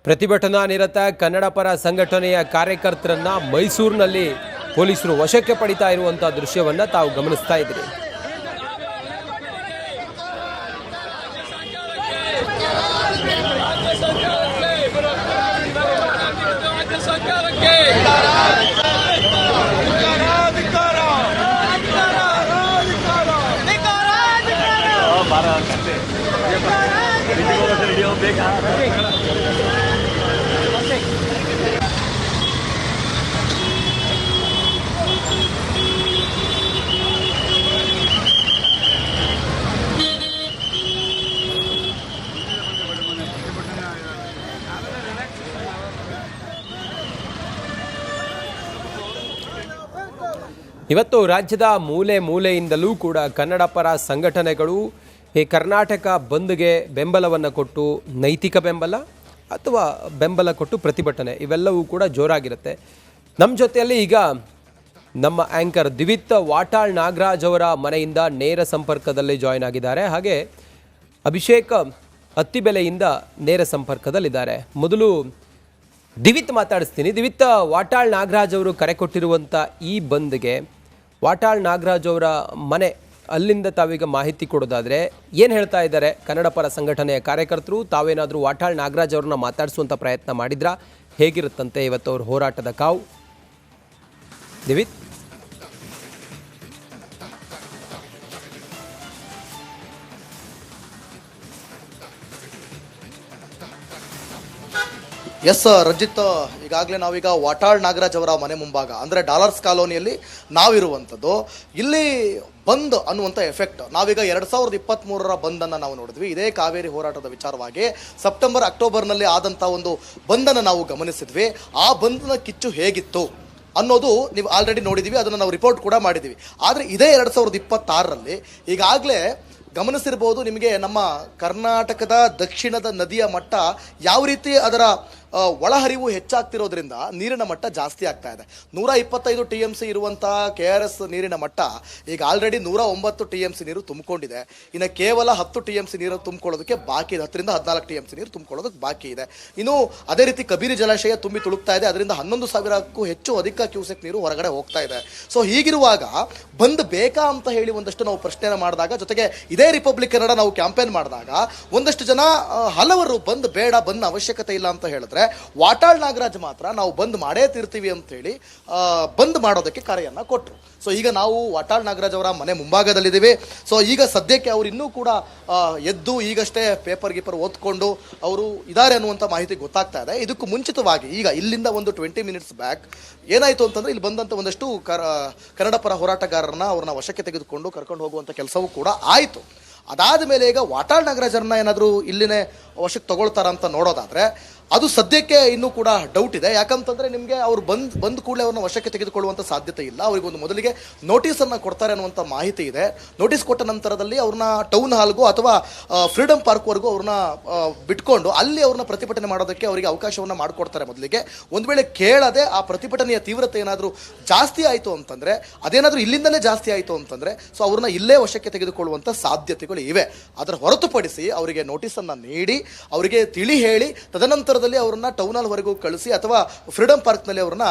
ಪ್ರತಿಭಟನಾ ನಿರತ ಕನ್ನಡ ಪರ ಸಂಘಟನೆಯ ಕಾರ್ಯಕರ್ತರನ್ನ ಮೈಸೂರಿನಲ್ಲಿ ಪೊಲೀಸರು ವಶಕ್ಕೆ ಪಡಿತಾ ಇರುವಂತ ದೃಶ್ಯವನ್ನ ತಾವು ಗಮನಿಸ್ತಾ ಇದ್ದೀರಿ. ಇವತ್ತು ರಾಜ್ಯದ ಮೂಲೆ ಮೂಲೆಯಿಂದಲೂ ಕೂಡ ಕನ್ನಡ ಪರ ಸಂಘಟನೆಗಳು ಈ ಕರ್ನಾಟಕ ಬಂದ್ಗೆ ಬೆಂಬಲವನ್ನು ಕೊಟ್ಟು ನೈತಿಕ ಬೆಂಬಲ ಅಥವಾ ಬೆಂಬಲ ಕೊಟ್ಟು ಪ್ರತಿಭಟನೆ ಇವೆಲ್ಲವೂ ಕೂಡ ಜೋರಾಗಿರುತ್ತೆ. ನಮ್ಮ ಜೊತೆಯಲ್ಲಿ ಈಗ ನಮ್ಮ ಆ್ಯಂಕರ್ ದಿವಿತ್ ವಾಟಾಳ್ ನಾಗರಾಜ್ ಅವರ ಮನೆಯಿಂದ ನೇರ ಸಂಪರ್ಕದಲ್ಲಿ ಜಾಯ್ನ್ ಆಗಿದ್ದಾರೆ. ಹಾಗೆ ಅಭಿಷೇಕ್ ಅತ್ತಿಬೆಲೆಯಿಂದ ನೇರ ಸಂಪರ್ಕದಲ್ಲಿದ್ದಾರೆ. ಮೊದಲು ದಿವಿತ್ ಮಾತಾಡಿಸ್ತೀನಿ. ದಿವಿತ್, ವಾಟಾಳ್ ನಾಗರಾಜ್ ಅವರು ಕರೆ ಕೊಟ್ಟಿರುವಂಥ ಈ ಬಂದ್ಗೆ ವಾಟಾಳ್ ನಾಗರಾಜ್ ಅವರ ಮನೆ ಅಲ್ಲಿಂದ ತಾವೀಗ ಮಾಹಿತಿ ಕೊಡೋದಾದರೆ ಏನು ಹೇಳ್ತಾ ಇದ್ದಾರೆ ಕನ್ನಡ ಪರ ಸಂಘಟನೆಯ ಕಾರ್ಯಕರ್ತರು? ತಾವೇನಾದರೂ ವಾಟಾಳ್ ನಾಗರಾಜ್ ಅವ್ರನ್ನ ಮಾತಾಡಿಸುವಂಥ ಪ್ರಯತ್ನ ಮಾಡಿದ್ರಾ? ಹೇಗಿರುತ್ತಂತೆ ಇವತ್ತು ಅವ್ರ ಹೋರಾಟದ ಕಾವು? ದಿವಿತ್. ಎಸ್ ರಂಜಿತ್, ಈಗಾಗಲೇ ನಾವೀಗ ವಾಟಾಳ್ ನಾಗರಾಜ್ ಅವರ ಮನೆ ಮುಂಭಾಗ ಅಂದರೆ ಡಾಲರ್ಸ್ ಕಾಲೋನಿಯಲ್ಲಿ ನಾವಿರುವಂಥದ್ದು. ಇಲ್ಲಿ ಬಂದ್ ಅನ್ನುವಂಥ ಎಫೆಕ್ಟ್ ನಾವೀಗ 2023 ಬಂದನ್ನು ನಾವು ನೋಡಿದ್ವಿ. ಇದೇ ಕಾವೇರಿ ಹೋರಾಟದ ವಿಚಾರವಾಗಿ ಸೆಪ್ಟೆಂಬರ್ ಅಕ್ಟೋಬರ್ನಲ್ಲಿ ಆದಂಥ ಒಂದು ಬಂದನ್ನು ನಾವು ಗಮನಿಸಿದ್ವಿ. ಆ ಬಂದ್ನ ಕಿಚ್ಚು ಹೇಗಿತ್ತು ಅನ್ನೋದು ನೀವು ಆಲ್ರೆಡಿ ನೋಡಿದ್ದೀವಿ, ಅದನ್ನು ನಾವು ರಿಪೋರ್ಟ್ ಕೂಡ ಮಾಡಿದ್ದೀವಿ. ಆದರೆ ಇದೇ 2026ರಲ್ಲಿ ಈಗಾಗಲೇ ಗಮನಿಸಿರ್ಬೋದು ನಿಮಗೆ, ನಮ್ಮ ಕರ್ನಾಟಕದ ದಕ್ಷಿಣದ ನದಿಯ ಮಟ್ಟ ಯಾವ ರೀತಿ ಅದರ ಒಳಹರಿವು ಹೆಚ್ಚಾಗ್ತಿರೋದ್ರಿಂದ ನೀರಿನ ಮಟ್ಟ ಜಾಸ್ತಿ ಆಗ್ತಾ ಇದೆ. 125 TMC ಇರುವಂಥ KRS ನೀರಿನ ಮಟ್ಟ ಈಗ ಆಲ್ರೆಡಿ 109 TMC ನೀರು ತುಂಬಿಕೊಂಡಿದೆ. ಇನ್ನು ಕೇವಲ 10 TMC ನೀರು ತುಂಬಿಕೊಳ್ಳೋದಕ್ಕೆ ಬಾಕಿ ಇದೆ. 10ರಿಂದ 14 TMC ನೀರು ತುಂಬಿಕೊಳ್ಳೋದಕ್ಕೆ ಬಾಕಿ ಇದೆ. ಇನ್ನು ಅದೇ ರೀತಿ ಕಬಿನಿ ಜಲಾಶಯ ತುಂಬಿ ತುಳುಕ್ತಾ ಇದೆ. ಅದರಿಂದ 11,000ಕ್ಕೂ ಹೆಚ್ಚು ಅಧಿಕ ಕ್ಯೂಸೆಕ್ ನೀರು ಹೊರಗಡೆ ಹೋಗ್ತಾ ಇದೆ. ಸೊ ಹೀಗಿರುವಾಗ ಬಂದ್ ಬೇಕಾ ಅಂತ ಹೇಳಿ ಒಂದಷ್ಟು ನಾವು ಪ್ರಶ್ನೆನ ಮಾಡಿದಾಗ, ಜೊತೆಗೆ ಇದೇ ರಿಪಬ್ಲಿಕ್ ಕನ್ನಡ ನಾವು ಕ್ಯಾಂಪೇನ್ ಮಾಡಿದಾಗ ಒಂದಷ್ಟು ಜನ ಹಲವರು ಬಂದ್ ಬೇಡ, ಬಂದ್ ಅವಶ್ಯಕತೆ ಇಲ್ಲ ಅಂತ ಹೇಳಿದ್ರೆ, ವಾಟಾಳ್ ನಾಗರಾಜ್ ಮಾತ್ರ ನಾವು ಬಂದ್ ಮಾಡೇ ತೀರ್ತೀವಿ ಅಂತ ಹೇಳಿ ಬಂದ್ ಮಾಡೋದಕ್ಕೆ ಕರೆಯನ್ನ ಕೊಟ್ಟರು. ಸೊ ಈಗ ನಾವು ವಾಟಾಳ್ ನಾಗರಾಜ್ ಅವರ ಮನೆ ಮುಂಭಾಗದಲ್ಲಿದ್ದೀವಿ. ಸೊ ಈಗ ಸದ್ಯಕ್ಕೆ ಅವರು ಇನ್ನೂ ಕೂಡ ಎದ್ದು ಈಗಷ್ಟೇ ಪೇಪರ್ ಗೀಪರ್ ಓದ್ಕೊಂಡು ಅವರು ಇದ್ದಾರೆ ಅನ್ನುವಂಥ ಮಾಹಿತಿ ಗೊತ್ತಾಗ್ತಾ ಇದೆ. ಇದಕ್ಕೂ ಮುಂಚಿತವಾಗಿ ಈಗ ಇಲ್ಲಿಂದ ಒಂದು 20 ಮಿನಿಟ್ಸ್ ಬ್ಯಾಕ್ ಏನಾಯಿತು ಅಂತಂದರೆ, ಇಲ್ಲಿ ಬಂದಂಥ ಒಂದಷ್ಟು ಕನ್ನಡ ಪರ ಹೋರಾಟಗಾರರನ್ನ ಅವ್ರನ್ನ ವಶಕ್ಕೆ ತೆಗೆದುಕೊಂಡು ಕರ್ಕೊಂಡು ಹೋಗುವಂಥ ಕೆಲಸವೂ ಕೂಡ ಆಯಿತು. ಅದಾದ ಮೇಲೆ ಈಗ ವಾಟಾಳ್ ನಾಗರಾಜರನ್ನ ಏನಾದರೂ ಇಲ್ಲಿನೇ ವಶಕ್ಕೆ ತಗೊಳ್ತಾರ ಅಂತ ನೋಡೋದಾದರೆ ಅದು ಸದ್ಯಕ್ಕೆ ಇನ್ನೂ ಕೂಡ ಡೌಟ್ ಇದೆ. ಯಾಕಂತಂದರೆ ನಿಮಗೆ ಅವ್ರು ಬಂದ ಕೂಡಲೇ ಅವ್ರನ್ನ ವಶಕ್ಕೆ ತೆಗೆದುಕೊಳ್ಳುವಂಥ ಸಾಧ್ಯತೆ ಇಲ್ಲ. ಅವರಿಗೊಂದು ಮೊದಲಿಗೆ ನೋಟಿಸನ್ನು ಕೊಡ್ತಾರೆ ಅನ್ನುವಂಥ ಮಾಹಿತಿ ಇದೆ. ನೋಟಿಸ್ ಕೊಟ್ಟ ನಂತರದಲ್ಲಿ ಅವ್ರನ್ನ ಟೌನ್ ಹಾಲ್ಗೂ ಅಥವಾ ಫ್ರೀಡಮ್ ಪಾರ್ಕ್ವರೆಗೂ ಅವ್ರನ್ನ ಬಿಟ್ಕೊಂಡು ಅಲ್ಲಿ ಅವ್ರನ್ನ ಪ್ರತಿಭಟನೆ ಮಾಡೋದಕ್ಕೆ ಅವರಿಗೆ ಅವಕಾಶವನ್ನು ಮಾಡಿಕೊಡ್ತಾರೆ ಮೊದಲಿಗೆ. ಒಂದು ವೇಳೆ ಕೇಳದೆ ಆ ಪ್ರತಿಭಟನೆಯ ತೀವ್ರತೆ ಏನಾದರೂ ಜಾಸ್ತಿ ಆಯಿತು ಅಂತಂದರೆ, ಅದೇನಾದರೂ ಇಲ್ಲಿಂದಲೇ ಜಾಸ್ತಿ ಆಯಿತು ಅಂತಂದರೆ, ಸೊ ಅವ್ರನ್ನ ಇಲ್ಲೇ ವಶಕ್ಕೆ ತೆಗೆದುಕೊಳ್ಳುವಂಥ ಸಾಧ್ಯತೆಗಳು ಇವೆ. ಅದರ ಹೊರತುಪಡಿಸಿ ಅವರಿಗೆ ನೋಟಿಸನ್ನು ನೀಡಿ ಅವರಿಗೆ ತಿಳಿ ಹೇಳಿ ತದನಂತರದಲ್ಲಿ ಅವರನ್ನ ಟೌನ್ ಹಾಲ್ವರೆಗೂ ಕಳಿಸಿ ಅಥವಾ ಫ್ರೀಡಮ್ ಪಾರ್ಕ್ನಲ್ಲಿ ಅವ್ರನ್ನ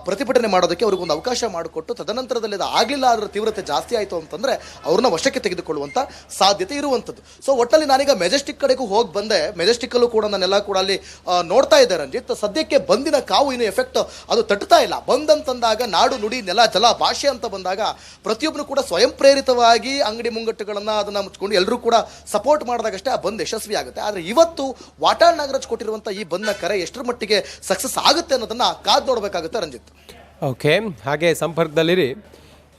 ಪ್ರತಿಭಟನೆ ಮಾಡೋದಕ್ಕೆ ಅವ್ರಿಗೊಂದು ಅವಕಾಶ ಮಾಡಿಕೊಟ್ಟು ತದನಂತರದಲ್ಲಿ ಅದು ಆಗಲಿಲ್ಲ, ಅದರ ತೀವ್ರತೆ ಜಾಸ್ತಿ ಆಯಿತು ಅಂತಂದರೆ ಅವ್ರನ್ನ ವಶಕ್ಕೆ ತೆಗೆದುಕೊಳ್ಳುವಂಥ ಸಾಧ್ಯತೆ ಇರುವಂಥದ್ದು. ಸೊ ಒಟ್ಟಲ್ಲಿ ನಾನೀಗ ಮೆಜೆಸ್ಟಿಕ್ ಕಡೆಗೂ ಹೋಗಿ ಬಂದೆ. ಮೆಜೆಸ್ಟಿಕ್ಕಲ್ಲೂ ಕೂಡ ನಾನೆಲ್ಲ ಕೂಡ ಅಲ್ಲಿ ನೋಡ್ತಾ ಇದ್ದೆ ರಂಜಿತ್. ಸದ್ಯಕ್ಕೆ ಬಂದಿನ ಕಾವು ಇನ್ನು ಎಫೆಕ್ಟ್ ಅದು ತಟ್ಟುತ್ತಾ ಇಲ್ಲ. ಬಂದಂತಂದಾಗ ನಾಡು ನುಡಿ ನೆಲ ಜಲ ಭಾಷೆ ಅಂತ ಬಂದಾಗ ಪ್ರತಿಯೊಬ್ಬರು ಕೂಡ ಸ್ವಯಂ ಪ್ರೇರಿತವಾಗಿ ಅಂಗಡಿ ಮುಂಗಟ್ಟುಗಳನ್ನು ಅದನ್ನು ಮುಚ್ಕೊಂಡು ಎಲ್ಲರೂ ಕೂಡ ಸಪೋರ್ಟ್ ಮಾಡಿದಾಗಷ್ಟೇ ಆ ಬಂದ್ ಯಶಸ್ವಿ ಆಗುತ್ತೆ. ಆದರೆ ಇವತ್ತು ವಾಟಾಳ್ ನಾಗರಾಜ್ ಕೊಟ್ಟಿರುವಂಥ ಈ ಬಂದ್ನ ಕರೆ ಎಷ್ಟರ ಮಟ್ಟಿಗೆ ಸಕ್ಸಸ್ ಆಗುತ್ತೆ ಅನ್ನೋದನ್ನ ಕಾದು ನೋಡಬೇಕಾಗುತ್ತೆ ರಂಜಿತ್. ಓಕೆ, ಹಾಗೆ ಸಂಪರ್ಕದಲ್ಲಿರಿ.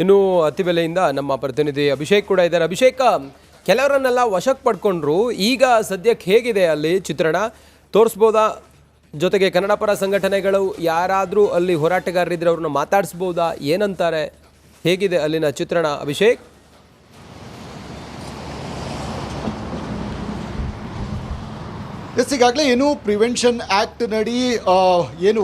ಇನ್ನು ಅತ್ತಿಬೆಲೆಯಿಂದ ನಮ್ಮ ಪ್ರತಿನಿಧಿ ಅಭಿಷೇಕ್ ಕೂಡ ಇದ್ದಾರೆ. ಅಭಿಷೇಕ್, ಕೆಲವರನ್ನೆಲ್ಲ ವಶಕ್ಕೆ ಪಡ್ಕೊಂಡ್ರು, ಈಗ ಸದ್ಯಕ್ಕೆ ಹೇಗಿದೆ ಅಲ್ಲಿ ಚಿತ್ರಣ ತೋರಿಸ್ಬೋದಾ? ಜೊತೆಗೆ ಕನ್ನಡ ಪರ ಸಂಘಟನೆಗಳು ಯಾರಾದರೂ ಅಲ್ಲಿ ಹೋರಾಟಗಾರರಿದ್ರೆ ಅವ್ರನ್ನ ಮಾತಾಡಿಸ್ಬೋದಾ? ಏನಂತಾರೆ? ಹೇಗಿದೆ ಅಲ್ಲಿನ ಚಿತ್ರಣ ಅಭಿಷೇಕ್? ಈಗಾಗಲೇ ಏನು ಪ್ರಿವೆನ್ಷನ್ ಆ್ಯಕ್ಟ್ ನಡಿ ಏನು